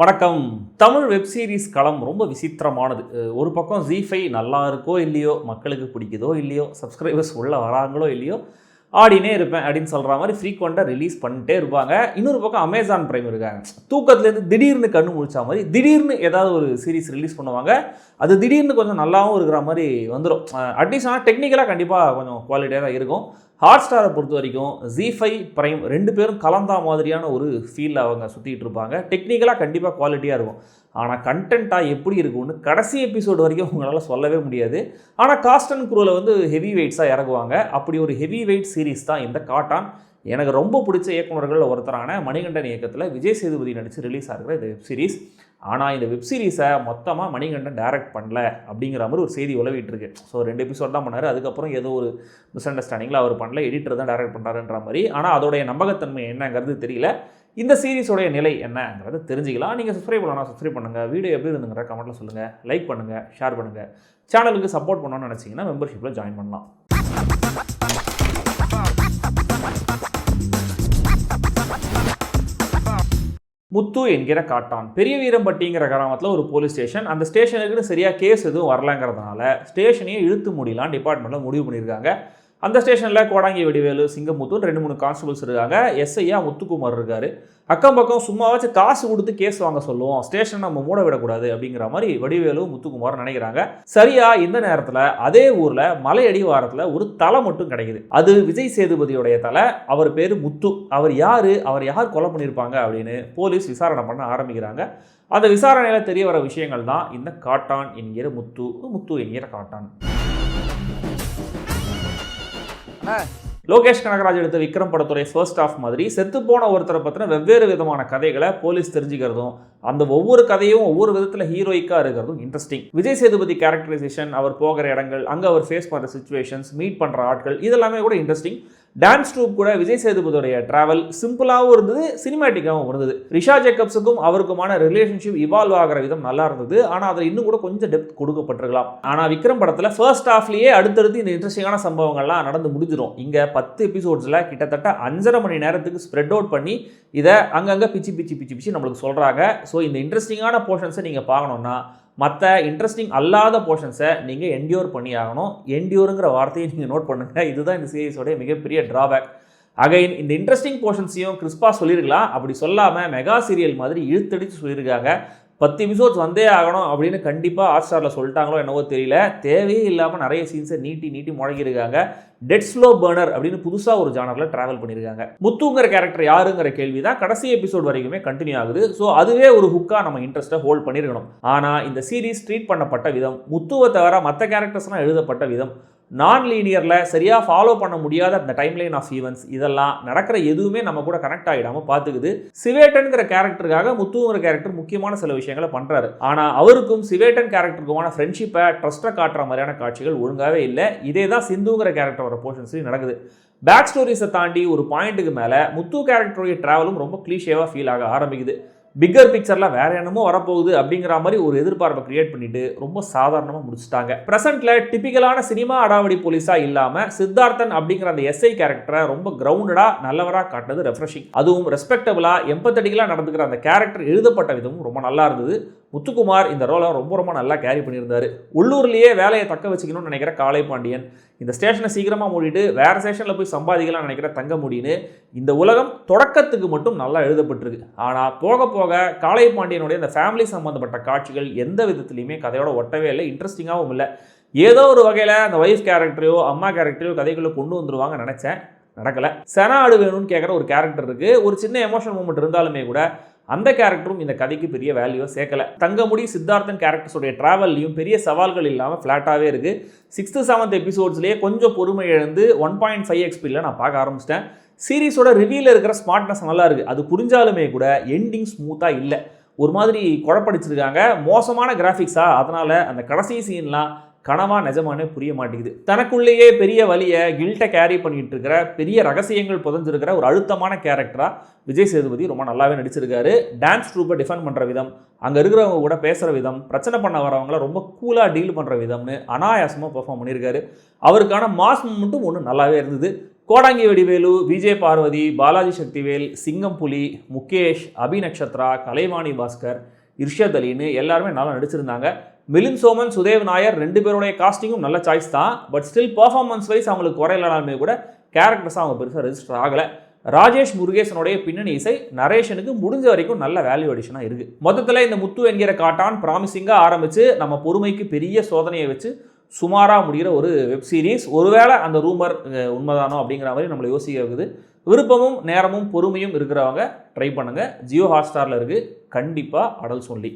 வணக்கம். Tamil web series களம் ரொம்ப விசித்திரமானது. ஒரு பக்கம் ஜீ5 நல்லா இருக்கோ இல்லையோ, மக்களுக்கு பிடிக்குதோ இல்லையோ, சப்ஸ்கிரைபர்ஸ் உள்ளே வராங்களோ இல்லையோ, ஆடினே இருப்பேன் அப்படின்னு சொல்கிற மாதிரி ஃப்ரீக்வெண்ட்டாக ரிலீஸ் பண்ணிட்டே இருப்பாங்க. இன்னொரு பக்கம் அமேசான் பிரைம் இருக்காங்க. தூக்கத்துலேருந்து திடீர்னு கண்ணு முழிச்சா மாதிரி திடீர்னு ஏதாவது ஒரு சீரிஸ் ரிலீஸ் பண்ணுவாங்க. அது திடீர்னு கொஞ்சம் நல்லாவும் இருக்கிற மாதிரி வந்துடும். அட்லீஸ்ட் ஆனால் டெக்னிக்கலாக கண்டிப்பாக கொஞ்சம் குவாலிட்டியாக தான் இருக்கும். ஹாட் ஸ்டாரை பொறுத்த வரைக்கும் ஜீ5 பிரைம் ரெண்டு பேரும் கலந்தா மாதிரியான ஒரு ஃபீலில் அவங்க சுற்றிட்டு இருப்பாங்க. டெக்னிக்கலாக கண்டிப்பாக குவாலிட்டியாக இருக்கும். ஆனால் கண்டென்ட்டாக எப்படி இருக்கும்னு கடைசி எபிசோடு வரைக்கும் உங்களால் சொல்லவே முடியாது. ஆனால் காஸ்ட் அண்ட் க்ரூவில் வந்து ஹெவி வெயிட்ஸாக இறங்குவாங்க. அப்படி ஒரு ஹெவி வெயிட் சீரிஸ் தான் இந்த காட்டான். எனக்கு ரொம்ப பிடிச்ச இயக்குநர்கள் ஒருத்தரான மணிகண்டன் இயக்கத்தில் விஜய் சேதுபதி நடித்து ரிலீஸ் ஆகிற இந்த வெப் சீரிஸ். ஆனால் இந்த வெப் சீரிஸை மொத்தமாக மணிகண்டன் டைரக்ட் பண்ணல அப்படிங்கிற மாதிரி ஒரு செய்தி உலவிட்டு இருக்கு. ஸோ 2 எபிசோட் தான் பண்ணார். அதுக்கப்புறம் ஏதோ ஒரு மிஸ் அண்டர்ஸ்டாண்டிங்கில் அவர் பண்ணல, எடிட்டர் தான் டைரக்ட் பண்ணுறாருன்ற மாதிரி. ஆனால் அதோடைய நம்பகத்தன்மை என்னங்கிறது தெரியல. இந்த சீரிஸோடைய நிலை என்னங்கிறத தெரிஞ்சிக்கலாம். நீங்கள் சப்ஸ்கிரைப் பண்ணலாம், சப்ஸ்கிரைப் பண்ணுங்கள். வீடியோ எப்படி இருந்துங்கிற கமெண்ட்டில் சொல்லுங்கள். லைக் பண்ணுங்கள், ஷேர் பண்ணுங்கள். சேனலுக்கு சப்போர்ட் பண்ணணும்னு நினச்சிங்கன்னா மெம்பர்ஷிப்பில் ஜாயின் பண்ணலாம். முத்து என்கிற காட்டான் பெரிய வீரம்பட்டிங்கிற கிராமத்தில் ஒரு போலீஸ் ஸ்டேஷன். அந்த ஸ்டேஷனுக்குன்னு சரியாக கேஸ் எதுவும் வரலங்கிறதுனால ஸ்டேஷனையே இழுத்து மூடிலாம் டிபார்ட்மெண்ட்டில் முடிவு பண்ணியிருக்காங்க. அந்த ஸ்டேஷனில் கோடாங்கி வடிவேலு, சிங்கமுத்து 2-3 கான்ஸ்டபிள்ஸ் இருக்காங்க. எஸ்ஐயா முத்துக்குமார் இருக்கார். அக்கம் பக்கம் சும்மாவாச்சும் காசு கொடுத்து கேஸ் வாங்க சொல்லுவோம், ஸ்டேஷன் நம்ம மூட விடக்கூடாது அப்படிங்கிற மாதிரி வடிவேலு முத்துக்குமார் நினைக்கிறாங்க. சரியா இந்த நேரத்தில் அதே ஊரில் மலை அடிவாரத்தில் ஒரு தலை மட்டும் கிடைக்குது. அது விஜய் சேதுபதியோடைய தலை. அவர் பேர் முத்து. அவர் யார் கொலை பண்ணியிருப்பாங்க அப்படின்னு போலீஸ் விசாரணை பண்ண ஆரம்பிக்கிறாங்க. அந்த விசாரணையில் தெரிய வர விஷயங்கள் தான் இந்த காட்டான் என்கிற முத்து என்கிற காட்டான். லோகேஷ் கனகராஜ் எடுத்த விக்ரம் படத்துடைய ஃபர்ஸ்ட் ஆஃப் மாதிரி செத்து போன ஒருத்தரை பற்றின வெவ்வேறு விதமான கதைகளை போலீஸ் தெரிஞ்சுக்கிறதும், அந்த ஒவ்வொரு கதையும் ஒவ்வொரு விதத்தில் ஹீரோயிக்காக இருக்கிறதும் இன்ட்ரெஸ்டிங். விஜய் சேதுபதி கேரக்டரைசேஷன், அவர் போகிற இடங்கள், அங்கே அவர் ஃபேஸ் பண்ணுற சிச்சுவேஷன்ஸ், மீட் பண்ணுற ஆட்கள், இதெல்லாமே கூட இன்ட்ரெஸ்டிங். டான்ஸ் ட்ரூப் கூட விஜய் சேதுபதியோடைய டிராவல் சிம்பிளாகவும் இருந்தது, சினிமேட்டிக்காகவும் இருந்தது. ரிஷா ஜேக்கப்ஸுக்கும் அவருக்குமான ரிலேஷன்ஷிப் இவால்வ் ஆகிற விதம் நல்லா இருந்தது. ஆனால் அதில் இன்னும் கூட கொஞ்சம் டெப்த் கொடுக்கப்பட்டிருக்கலாம். ஆனால் விக்ரம் படத்தில் ஃபர்ஸ்ட் ஹாஃப்லேயே அடுத்தடுத்து இந்த இன்ட்ரெஸ்டிங்கான சம்பவங்கள்லாம் நடந்து முடிஞ்சிடும். இங்கே 10 எபிசோட்ஸில் கிட்டத்தட்ட 5.5 மணி நேரத்துக்கு ஸ்ப்ரெட் அவுட் பண்ணி இதை அங்கங்கே பிச்சு நம்மளுக்கு சொல்கிறாங்க. ஸோ இந்த இன்ட்ரெஸ்டிங்கான போர்ஷன்ஸை நீங்கள் பார்க்கணுன்னா மற்ற இன்ட்ரெஸ்டிங் அல்லாத போர்ஷன்ஸை நீங்கள் என்டியூர் பண்ணி ஆகணும். என்டியூருங்கிற வார்த்தையை நீங்கள் நோட் பண்ணுங்கள். இதுதான் இந்த சீரிஸோடைய மிகப்பெரிய ட்ராபேக். அகைன் இந்த இன்ட்ரெஸ்டிங் போர்ஷன்ஸையும் கிறிஸ்பாக சொல்லியிருக்கலாம். அப்படி சொல்லாமல் மெகா சீரியல் மாதிரி இழுத்தடிச்சு சொல்லியிருக்காங்க. 10 எபிசோட்ஸ் வந்தே ஆகணும் அப்படின்னு கண்டிப்பாக ஹாட் ஸ்டாரில் சொல்லிட்டாங்களோ என்னவோ தெரியல. தேவையே இல்லாமல் நிறைய சீன்ஸை நீட்டி முழங்கியிருக்காங்க. டெட் ஸ்லோ பர்னர் அப்படின்னு புதுசாக ஒரு ஜானரில் ட்ராவல் பண்ணியிருக்காங்க. முத்துங்கிற கேரக்டர் யாருங்கிற கேள்வி தான் கடைசி எபிசோட் வரைக்குமே கண்டினியூ ஆகுது. ஸோ அதுவே ஒரு ஹுக்காக நம்ம இன்ட்ரெஸ்ட்டை ஹோல்ட் பண்ணியிருக்கணும். ஆனால் இந்த சீரீஸ் ட்ரீட் பண்ணப்பட்ட விதம், முத்துவை தவிர மற்ற கேரக்டர்ஸ்லாம் எழுதப்பட்ட விதம், நான் லீனியரில் சரியாக ஃபாலோ பண்ண முடியாத அந்த டைம்லைன் ஆஃப் ஈவெண்ட்ஸ், இதெல்லாம் நடக்கிற எதுவுமே நம்ம கூட கனெக்ட் ஆகிடாமல் பார்த்துக்குது. சிவேட்டன்கிற கேரக்டருக்காக முத்துங்கிற கேரக்டர் முக்கியமான சில விஷயங்களை பண்ணுறாரு. ஆனால் அவருக்கும் சிவேட்டன் கேரக்டருக்குமான ஃப்ரெண்ட்ஷிப்பை, ட்ரஸ்ட்டை காட்டுற மாதிரியான காட்சிகள் ஒழுங்காகவே இல்லை. இதே தான் சிந்துங்கிற கேரக்டரோட போர்ஷன்ஸ்லையும் நடக்குது. பேக் ஸ்டோரிஸை தாண்டி ஒரு பாயிண்ட்டுக்கு மேலே முத்து கேரக்டருடைய ட்ராவலும் ரொம்ப கிளீஷேவாக ஃபீல் ஆக ஆரம்பிக்குது. பிக்கர் பிக்சரில் வேற என்னமோ வரப்போகுது அப்படிங்கிற மாதிரி ஒரு எதிர்பார்ப்பை கிரியேட் பண்ணிட்டு ரொம்ப சாதாரணமாக முடிச்சுட்டாங்க. ப்ரெசென்ட்ல டிபிக்கலான சினிமா அடாவடி போலீஸாக இல்லாமல் சித்தார்த்தன் அப்படிங்கிற அந்த எஸ்ஐ கேரக்டரை ரொம்ப கிரவுண்டடாக நல்லவராக காட்டுறது ரெஃப்ரெஷிங். அதுவும் ரெஸ்பெக்டபிளாக எம்பத்தட்டிக்கலாக நடந்துக்கிற அந்த கேரக்டர் எழுதப்பட்ட விதமும் ரொம்ப நல்லா இருந்தது. முத்துக்குமார் இந்த ரோலை ரொம்ப நல்லா கேரி பண்ணியிருந்தார். உள்ளூர்லேயே வேலையை தக்க வச்சுக்கணும்னு நினைக்கிற காளை பாண்டியன், இந்த ஸ்டேஷனை சீக்கிரமாக மூடிட்டு வேறு ஸ்டேஷனில் போய் சம்பாதிக்கலாம் நினைக்கிற தங்கமுடின்னு இந்த உலகம் தொடக்கத்துக்கு மட்டும் நல்லா எழுதப்பட்டிருக்கு. ஆனால் போக போக காளை பாண்டியனுடைய இந்த ஃபேமிலி சம்மந்தப்பட்ட காட்சிகள் எந்த விதத்துலையுமே கதையோட ஒட்டவே இல்லை, இன்ட்ரெஸ்டிங்காகவும் இல்லை. ஏதோ ஒரு வகையில் அந்த ஒய்ஃப் கேரக்டரையோ அம்மா கேரக்டரையோ கதைக்குள்ளே கொண்டு வந்துருவாங்க நினச்சேன், நடக்கலை. செனா ஆடு வேணும்னு கேட்குற ஒரு கேரக்டர் இருக்குது. ஒரு சின்ன எமோஷனல் மூமெண்ட் இருந்தாலுமே கூட அந்த கேரக்டரும் இந்த கதைக்கு பெரிய வேல்யூ சேர்க்கலை. தங்கமுடி சித்தார்த்தன் கேரக்டர்ஸோடைய ட்ராவல்லையும் பெரிய சவால்கள் இல்லாமல் ஃப்ளாட்டாகவே இருக்குது. 6th 7th எபிசோட்ஸ்லேயே கொஞ்சம் பொறுமை இழந்து 1.5 XPயில் நான் பார்க்க ஆரம்பிச்சிட்டேன். சீரிஸோட ரிவியூவில் இருக்கிற ஸ்மார்ட்னஸ் நல்லா இருக்குது. அது புரிஞ்சாலுமே கூட எண்டிங் ஸ்மூத்தாக இல்லை, ஒரு மாதிரி குழப்படிச்சிருக்காங்க. மோசமான கிராஃபிக்ஸாக, அதனால் அந்த கடைசி சீன்லாம் கனவா நிஜமானே புரிய மாட்டேங்குது. தனக்குள்ளேயே பெரிய வலியை கில்ட்டை கேரி பண்ணிட்டு இருக்கிற, பெரிய ரகசியங்கள் புதஞ்சிருக்கிற ஒரு அழுத்தமான கேரக்டராக விஜய் சேதுபதி ரொம்ப நல்லாவே நடிச்சிருக்காரு. டான்ஸ் ட்ரூப்பை டிஃபெண்ட் பண்ணுற விதம், அங்கே இருக்கிறவங்க கூட பேசுகிற விதம், பிரச்சனை பண்ண வரவங்கள ரொம்ப கூலாக டீல் பண்ணுற விதம்னு அனாயாசமாக பெர்ஃபார்ம் பண்ணியிருக்காரு. அவருக்கான மாஸ் மூமெண்ட்டும் ஒன்று நல்லாவே இருந்தது. கோடாங்கி வடிவேலு, விஜய் பார்வதி, பாலாஜி சக்திவேல், சிங்கம் புலி, முகேஷ், அபி நக்ஷத்ரா, கலைவாணி பாஸ்கர், இர்ஷத் அலின்னு எல்லாருமே நல்லா நடிச்சிருந்தாங்க. மிலிந்த் சோமன், சுதேவ் நாயர் 2 பேருடைய காஸ்டிங்கும் நல்ல சாய்ஸ் தான். பட் ஸ்டில் பர்ஃபார்மன்ஸ் வைஸ் அவங்களுக்கு குறையிலாலுமே கூட கேரக்டர்ஸாக அவங்க பெருசாக ரெஜிஸ்டர் ஆகலை. ராஜேஷ் முருகேசனுடைய பின்னணி இசை நரேஷனுக்கு முடிஞ்ச வரைக்கும் நல்ல வேல்யூ அடிஷனாக இருக்குது. மொத்தத்தில் இந்த முத்து என்கிற காட்டான் ப்ராமிசிங்காக ஆரம்பித்து நம்ம பொறுமைக்கு பெரிய சோதனையை வச்சு சுமாராக முடிகிற ஒரு வெப் சீரிஸ். ஒருவேளை அந்த ரூமர் உண்மைதானோ அப்படிங்கிற மாதிரி நம்மளை யோசிக்க வைக்குது. விருப்பமும் நேரமும் பொறுமையும் இருக்கிறவங்க ட்ரை பண்ணுங்கள். ஜியோ ஹாட்ஸ்டாரில் இருக்குது. கண்டிப்பாக அடல்ஸ் ஒன்லி.